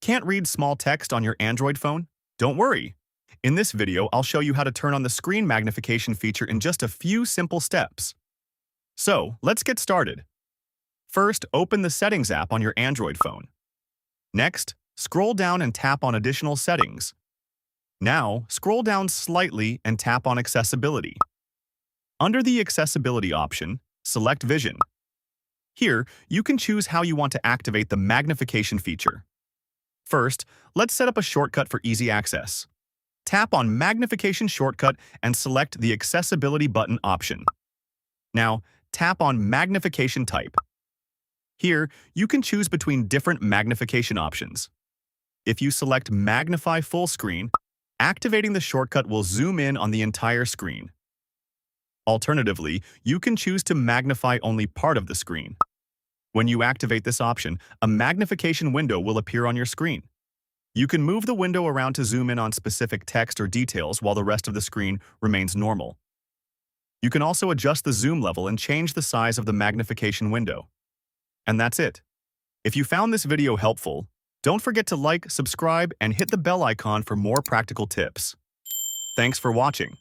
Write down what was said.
Can't read small text on your Android phone? Don't worry. In this video, I'll show you how to turn on the screen magnification feature in just a few simple steps. So, let's get started. First, open the Settings app on your Android phone. Next, scroll down and tap on Additional Settings. Now, scroll down slightly and tap on Accessibility. Under the Accessibility option, select Vision. Here, you can choose how you want to activate the magnification feature. First, let's set up a shortcut for easy access. Tap on Magnification Shortcut and select the Accessibility button option. Now, tap on Magnification Type. Here, you can choose between different magnification options. If you select Magnify Full Screen, activating the shortcut will zoom in on the entire screen. Alternatively, you can choose to magnify only part of the screen. When you activate this option, a magnification window will appear on your screen. You can move the window around to zoom in on specific text or details while the rest of the screen remains normal. You can also adjust the zoom level and change the size of the magnification window. And that's it. If you found this video helpful, don't forget to like, subscribe, and hit the bell icon for more practical tips. Thanks for watching.